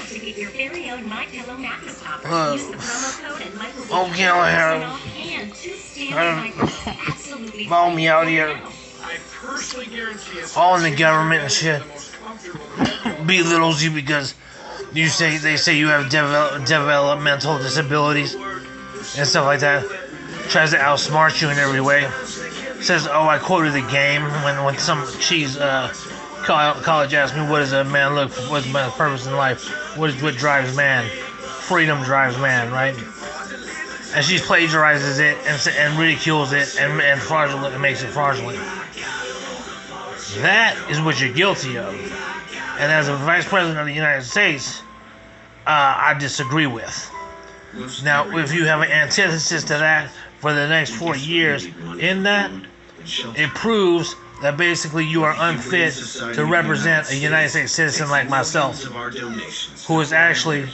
to get your very own MyPillow mattress topper. Use the promo code and Michael okay, I have. and 2 standard mattresses absolutely Follow me out here. All in the government and shit belittles you because they say you have developmental disabilities and stuff like that. Tries to outsmart you in every way. Says, oh, I quoted the game when some cheese college asked me, what does a man look for? What's man's purpose in life? What drives man? Freedom drives man, right? And she plagiarizes it and ridicules it and fraudulent and makes it fraudulent. That is what you're guilty of. And as a vice president of the United States, I disagree with. Now, if you have an antithesis to that for the next 4 years, in that, it proves that basically you are unfit to represent a United States citizen like myself, who is actually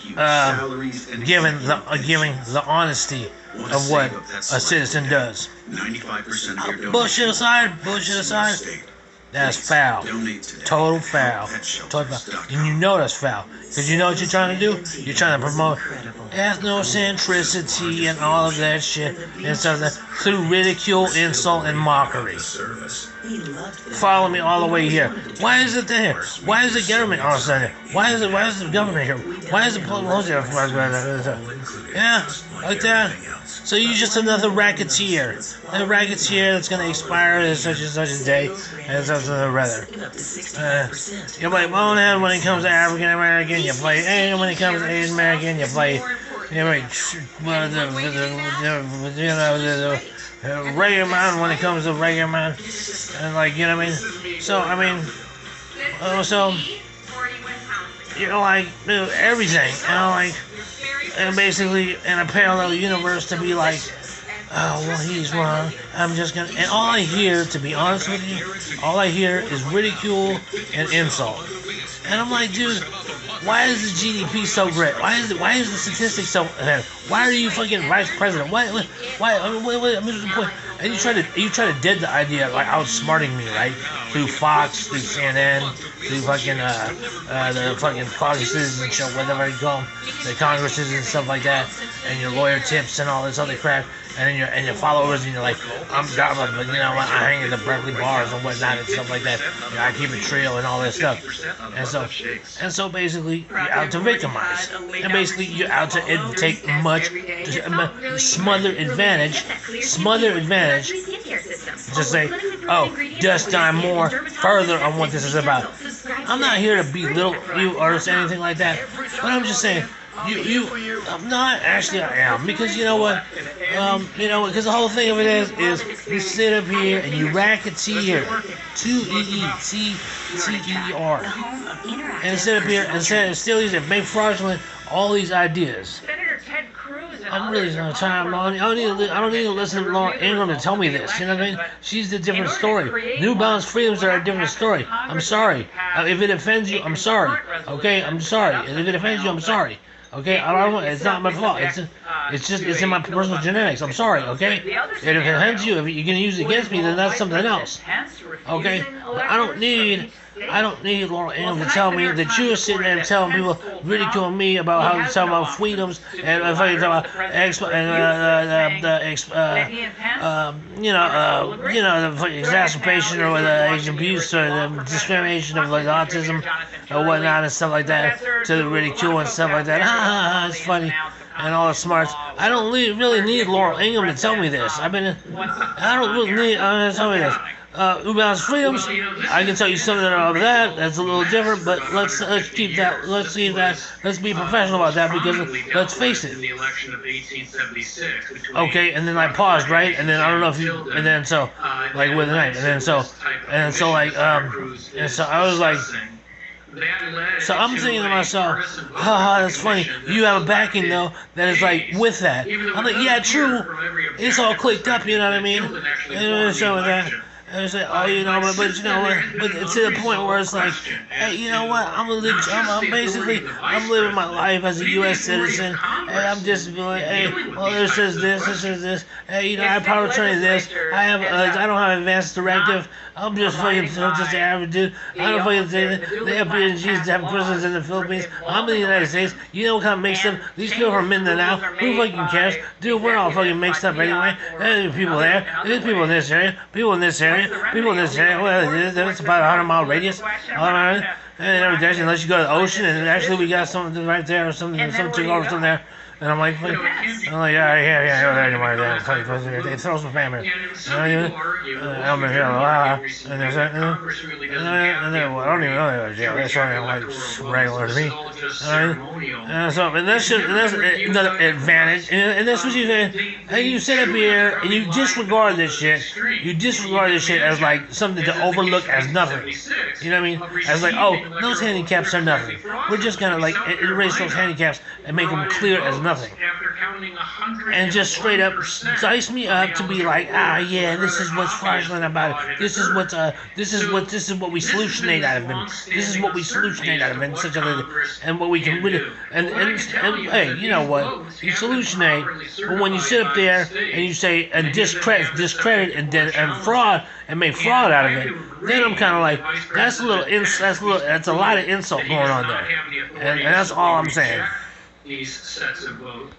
giving the honesty of what a citizen does. Bullshit aside, that's foul. Total foul. And you know that's foul. Because you know what you're trying to do? You're trying to promote ethnocentricity and all of that shit and stuff like that through ridicule, insult, and mockery. Follow me all the way here. Why is it there? Why is the government all of a sudden? Why is the government here? Why is the police here? Yeah, like that. So you're just another racketeer. A racketeer that's going to expire at such and such a day and such and rather. You play bonehead when it comes to African American. You play when it comes to Asian American. You play regular man when it comes to regular man. And like, you know what I mean? So, I mean, so, you know, like, everything. You know, like, and basically in a parallel universe to be like, oh, well, he's wrong. I'm just gonna, and all I hear, to be honest with you, all I hear is ridicule and insult. And I'm like, dude, why is the GDP so great? Why is the statistics so? Why are you fucking vice president? Why? I mean, the point. And you try to dead the idea of like outsmarting me, right? Through Fox, through CNN, through fucking the fucking caucuses and shit, whatever you call them, the congresses and stuff like that, and your lawyer tips and all this other crap, and then your followers, and you're like, I'm government, but you know what? I hang at the Berkeley bars and whatnot and stuff like that. You know, I keep a trail and all that stuff, and so basically you're out to victimize, and basically you're out to take much smother advantage. Just say, oh, just dive more further on what this is about. I'm not here to belittle you or anything like that, but I'm just saying, I'm not, actually I am, because you know what, because the whole thing of it is you sit up here and you racketeer, 2-E-E-T-T-E-R, and sit up here and still use it, make fraudulent all these ideas. I'm really not time, I don't need to listen to Laura Ingraham to tell me this. You know what I mean? She's a different story. New Balance freedoms are a different story. I'm sorry. If it offends you, I'm sorry. Okay, I'm sorry. If it offends you, I'm sorry. Okay, I don't. It's not my fault. It's in my personal genetics. I'm sorry. Okay, and if it offends you, if you're gonna use it against me, then that's something else. Okay, but I don't need Laura Ingraham to tell me that you're sitting there telling people, ridiculing me about how to talk about freedoms and if I talk about the exacerbation or the Asian abuse or the discrimination of like autism or whatnot and stuff like that, to the ridicule and stuff like that. Ha ha ha! It's funny. And all the smarts. I don't really need Laura Ingraham to tell me this. I don't really need to tell me this. New Balance freedoms. I can tell you something about that. That's a little different, but let's keep that. Let's see that. Let's be professional about that because let's face it. Okay, and then I paused, right? And then I don't know if you. And then so, like with the knife. And so I was like. So I'm thinking to myself, haha, that's funny. You have a backing though that is like with that. I'm like, yeah, true. It's all clicked up, you know what I mean? And so with that. And it's like, oh, you know, but you know what? But to the point where it's like, hey, you know what? I'm living my life as a U.S. citizen, and I'm just like, hey, well, this is this. Hey, you know, I have power attorney this. I don't have advanced directive. I'm just just an average dude. I don't fucking say that. The FBNGs have prisons in the Philippines. I'm in the United States. You know what kind of mixed up? These people from Mindanao. Who fucking cares? Dude, we're all fucking mixed up anyway. There's people there. There's people in this area. People in this area. Well, there's about a 100-mile radius. And every day, unless you go to the ocean, and actually we got something right there or something over from there. And I'm like, yeah, they throw some family. I'm in here, and there's that, and then, well, I don't even know that was jail. That's why I'm like regular to me. And that's another advantage. And that's what you say. Hey, you sit up here and you disregard this shit. You disregard this shit as like something to overlook as nothing. You know what I mean? As like, oh, those handicaps are nothing. We're just gonna like erase those handicaps and make them clear as nothing. And just straight up dice me up to be like, yeah, this is what's fraudulent about it. This is what we solutionate out of him. This is what we solutionate out of him. And what we can and hey, you know what? You solutionate, but when you sit up there and you say and discredit and fraud and make fraud out of it, then I'm kind of like, that's a lot of insult going on there, and that's all I'm saying. These sets of votes.